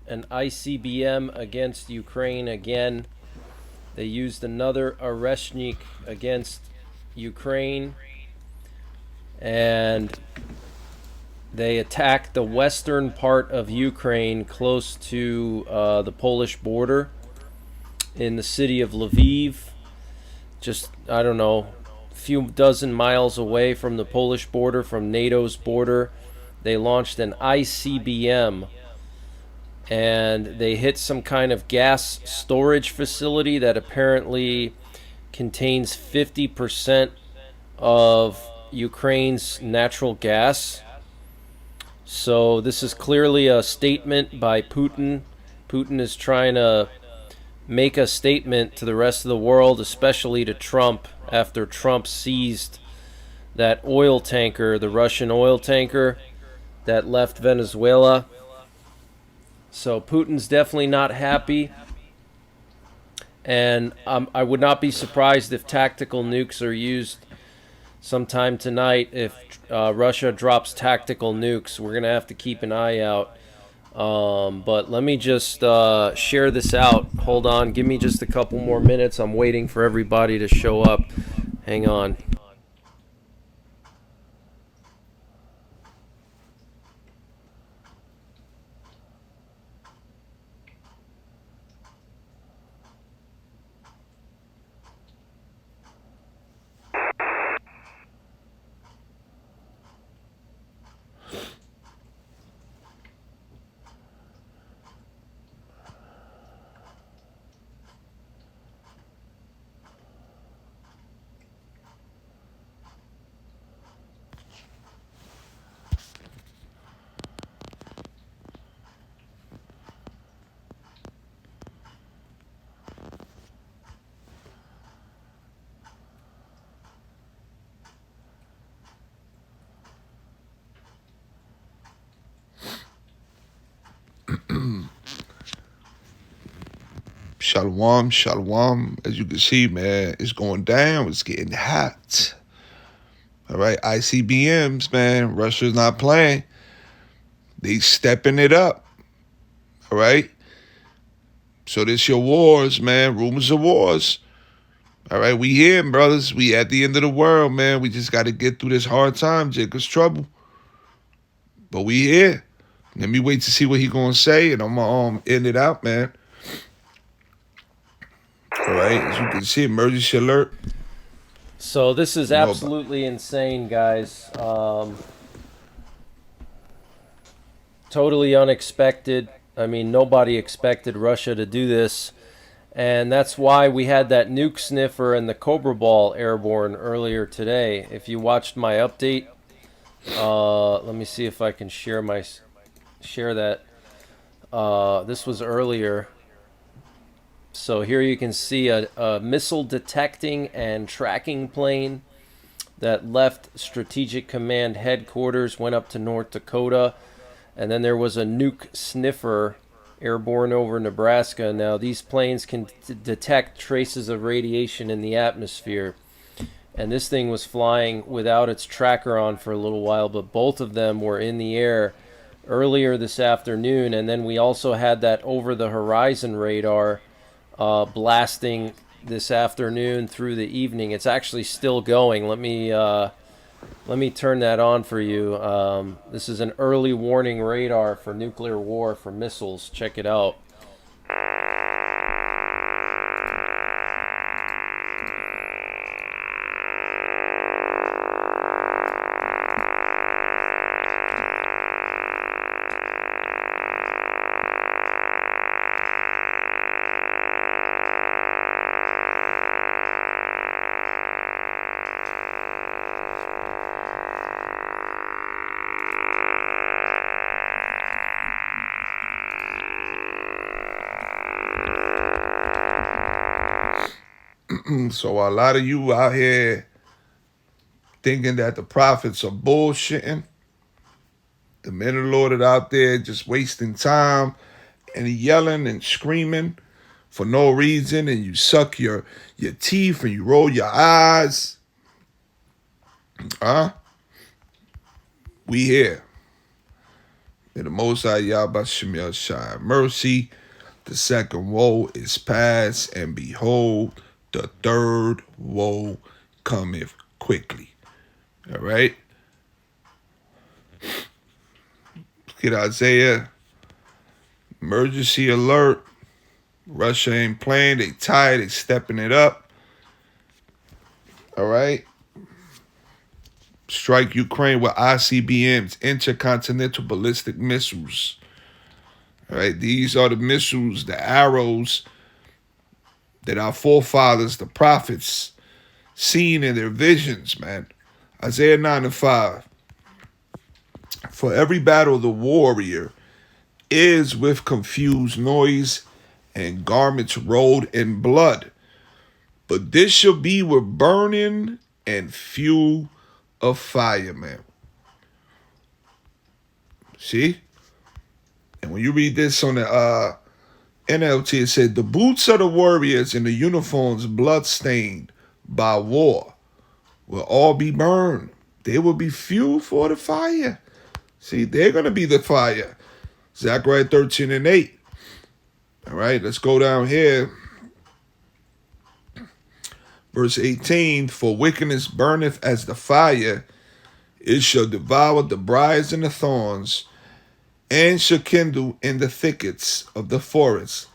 an ICBM against Ukraine again. They used another Oreshnik against Ukraine, and they attacked the western part of Ukraine close to the Polish border in the city of Lviv. Just, I don't know, a few dozen miles away from the Polish border, from NATO's border. They launched an ICBM, and they hit some kind of gas storage facility that apparently contains 50% of Ukraine's natural gas. So this is clearly a statement by Putin. Putin is trying to make a statement to the rest of the world, especially to Trump, after Trump seized that oil tanker, the Russian oil tanker that left Venezuela. So Putin's definitely not happy. And I would not be surprised if tactical nukes are used sometime tonight. If Russia drops tactical nukes, we're going to have to keep an eye out. But let me just share this out. Hold on. Give me just a couple more minutes. I'm waiting for everybody to show up. Hang on. Shalom, shalom. As you can see, man, it's going down. It's getting hot. All right, ICBMs, man. Russia's not playing. They stepping it up. All right. So this your wars, man. Rumors of wars. All right, we here, brothers. We at the end of the world, man. We just got to get through this hard time, Jacob's trouble. But we here. Let me wait to see what he gonna say, and I'm gonna end it out, man. All right, as you can see, emergency alert. So this is You know about. absolutely insane, guys. Totally unexpected. I mean, nobody expected Russia to do this. And that's why we had that nuke sniffer and the Cobra Ball airborne earlier today. If you watched my update, let me see if I can share that. This was earlier. So here you can see a missile detecting and tracking plane that left Strategic Command headquarters, went up to North Dakota, and then there was a nuke sniffer airborne over Nebraska. Now these planes can detect traces of radiation in the atmosphere, and this thing was flying without its tracker on for a little while, but both of them were in the air earlier this afternoon. And then we also had that over the horizon radar blasting this afternoon through the evening. It's actually still going. Let me turn that on for you. This is an early warning radar for nuclear war for missiles. Check it out. So a lot of you out here thinking that the prophets are bullshitting. The men of the Lord are out there just wasting time and yelling and screaming for no reason, and you suck your teeth and you roll your eyes. Huh? We here. May the Most High Yahweh Shem Shai mercy. The second woe is past, and behold, the third woe cometh quickly. All right? Let's get Isaiah. Emergency alert. Russia ain't playing. They tired. They stepping it up. All right? Strike Ukraine with ICBMs, intercontinental ballistic missiles. All right? These are the missiles, the arrows that our forefathers, the prophets, seen in their visions, man. Isaiah 9:5. For every battle the warrior is with confused noise and garments rolled in blood. But this shall be with burning and fuel of fire, man. See? And when you read this on the NLT, it said, the boots of the warriors and the uniforms bloodstained by war will all be burned. They will be fuel for the fire. See, they're going to be the fire. Zechariah 13:8. All right, let's go down here. Verse 18, for wickedness burneth as the fire, it shall devour the briars and the thorns, and shall kindle in the thickets of the forest.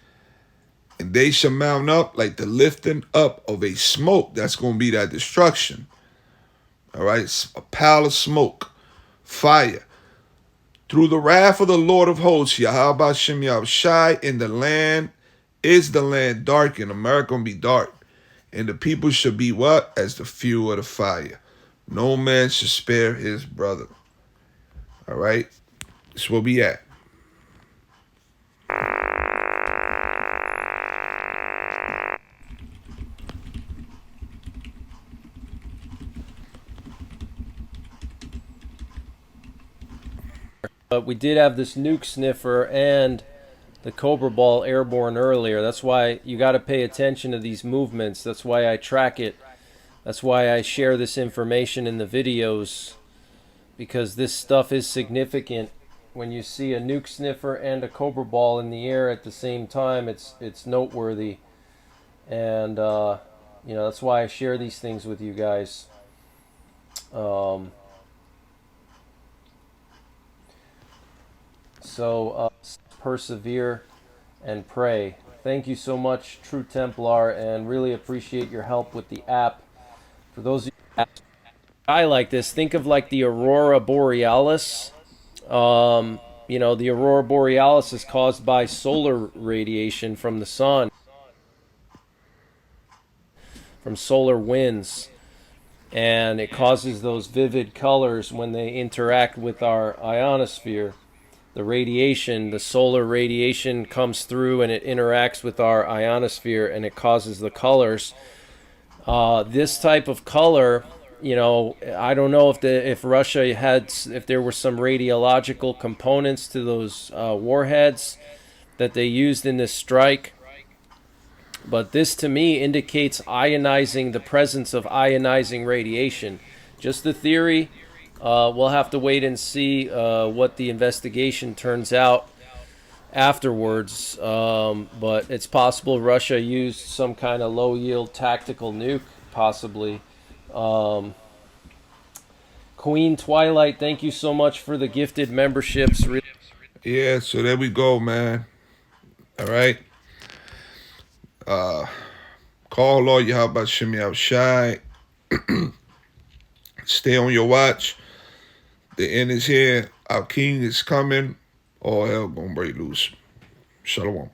And they shall mount up like the lifting up of a smoke. That's going to be that destruction. All right, a pile of smoke, fire. Through the wrath of the Lord of hosts, Yahweh Shem Yahushai, in the land is the land darkened. America going to be dark. And the people shall be what? As the fuel of the fire. No man shall spare his brother. All right? That's where we at. But we did have this nuke sniffer and the Cobra Ball airborne earlier. That's why you got to pay attention to these movements. That's why I track it. That's why I share this information in the videos, because this stuff is significant. When you see a nuke sniffer and a Cobra Ball in the air at the same time, it's noteworthy. And you know, that's why I share these things with you guys. So persevere and pray. Thank you so much, True Templar, and really appreciate your help with the app. For those of you I like this, think of like the Aurora Borealis. You know, the Aurora Borealis is caused by solar radiation from the sun, from solar winds, and it causes those vivid colors when they interact with our ionosphere. The radiation, the solar radiation comes through and it interacts with our ionosphere and it causes the colors. This type of color, you know, I don't know if Russia had, if there were some radiological components to those warheads that they used in this strike, but this to me indicates ionizing, the presence of ionizing radiation. Just the theory. We'll have to wait and see what the investigation turns out afterwards. But it's possible Russia used some kind of low-yield tactical nuke, possibly. Queen Twilight, thank you so much for the gifted memberships. Yeah, so there we go, man. All right. Call Lord Yahweh Shem Yahushai. Stay on your watch. The end is here. Our king is coming. All hell gonna break loose. Shalom.